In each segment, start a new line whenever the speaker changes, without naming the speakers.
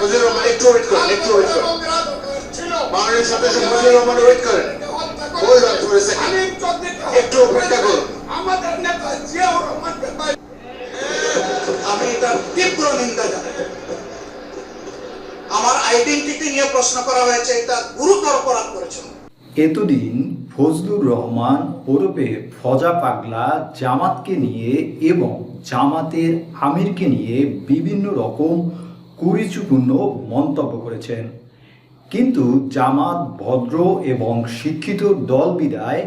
মুজিবুর রহমান একটু ওয়েট করেন, একটু ওয়েট করেন। মাননীয় সদস্য মুজিবুর রহমান ওয়েট করেন। Hold on for a second, একটু অপেক্ষা করুন।
আমাদের নেতা জিয়াউর রহমানকে
আমি এটা তীব্র নিন্দা জানাই। আমার আইডেন্টিটি নিয়ে প্রশ্ন করা হয়েছে, এটা গুরুতর অপরাধ করেছেন।
এতদিন ফজলুর রহমান ওরফে ফজা পাগলা জামাতকে নিয়ে এবং জামাতের আমিরকে নিয়ে বিভিন্ন রকম কুরুচিপূর্ণ মন্তব্য করেছেন, কিন্তু জামাত ভদ্র এবং শিক্ষিত দল বিদায়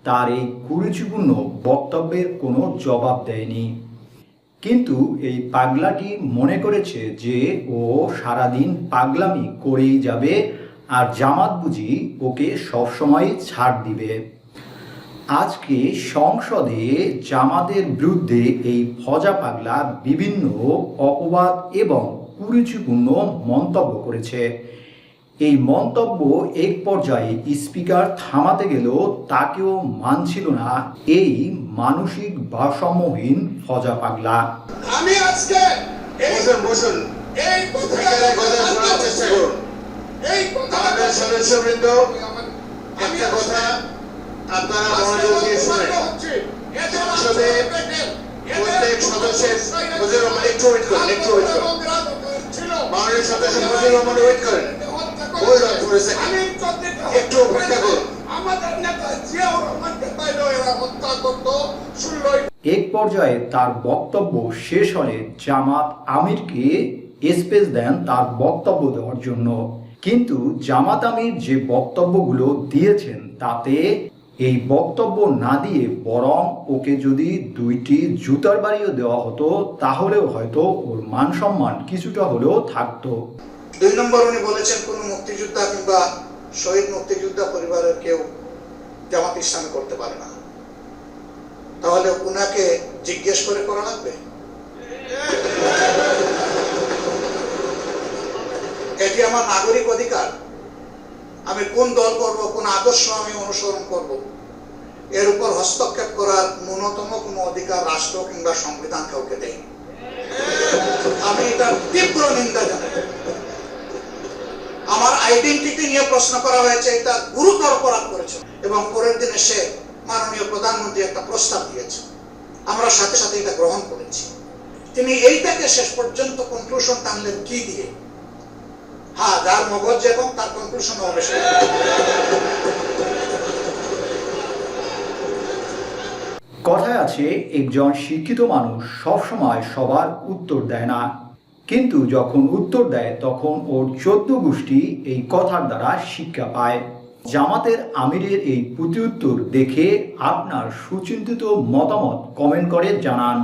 তার এই কুরুচিপূর্ণ বক্তব্যের কোনো জবাব দেয়নি। কিন্তু এই পাগলাটি মনে করেছে যে ও সারাদিন পাগলামি করেই যাবে আর জামাত বুঝি ওকে সবসময় ছাড় দিবে। আজকে সংসদে জামাতের বিরুদ্ধে এই ফজা পাগলা বিভিন্ন অপবাদ এবং কুরুচিপূর্ণ মন্তব্য করেছে। এই মন্তব্য এক পর্যায়ে স্পিকার থামাতে গেলেও তাকেও মানছিল না এই মানসিক ভারসাম্যহীন ফজা পাগলা।
আমি আজকে
বসুন,
এই
কথা শোনার চেষ্টা করুন।
এই কথা
আমাদের সদস্যবৃন্দ, একটা কথা আপনারা মনোযোগ দিয়ে শুনেন। সংসদে প্রত্যেক সদস্যের মুজিবুর রহমান একটু ওয়েট করেন, একটু ওয়েট করেন। মাননীয় সদস্য মুজিবুর রহমান ওয়েট করেন। Hold on for a second, একটু অপেক্ষা করুন।
আমাদের নেতা জিয়াউর রহমানকে পাইলো এরা হত্যা করতো 16
এক পর্যায়ে তার বক্তব্য শেষ হলে জামাত আমিরকে স্পেস দেন তার বক্তব্য দেওয়ার জন্য, কিন্তু জামাত আমির যে বক্তব্যগুলো দিয়েছেন তাতে এই বক্তব্য না দিয়ে বরং ওকে যদি 2টি জুতার বাড়িও দেওয়া হতো তাহলেও হয়তো ওর মান সম্মান কিছুটা হলেও থাকতো।
2 নম্বর, উনি বলেছেন কোন মুক্তিযোদ্ধা কিংবা শহীদ মুক্তিযোদ্ধা পরিবারের কেউ জামাত ইসলামী করতে পারে না। তাহলে উনাকে জিজ্ঞেস করে করা লাগবে? এটি আমার নাগরিক অধিকার। আমি কোন দল করব, কোন আদর্শ আমি অনুসরণ করব, এর উপর হস্তক্ষেপ করার ন্যূনতম কোনো অধিকার রাষ্ট্র কিংবা সংবিধান কাউকে দেয়। আমি এটা তীব্র নিন্দা জানাই। আমার আইডেন্টিটি নিয়ে প্রশ্ন করা হয়েছে, এটা গুরুতর অপরাধ করেছে। এবং পরের দিনে সে মাননীয় প্রধানমন্ত্রী একটা প্রস্তাব দিয়েছে, আমরা সাথে সাথে এটা গ্রহণ করেছি। তিনি এইটাকে শেষ পর্যন্ত কনক্লুশন টানলেন কি দিয়ে? হ্যাঁ, যার মগজ এবং তার কনক্লুশন হবে।
কথায় আছে একজন শিক্ষিত মানুষ সবসময় সবার উত্তর দেয় না, কিন্তু যখন উত্তর দেয় তখন ওর 14 গোষ্ঠী এই কথার দ্বারা শিক্ষা পায়। জামাতের আমিরের এই প্রতিউত্তর দেখে আপনার সুচিন্তিত মতামত কমেন্ট করে জানান।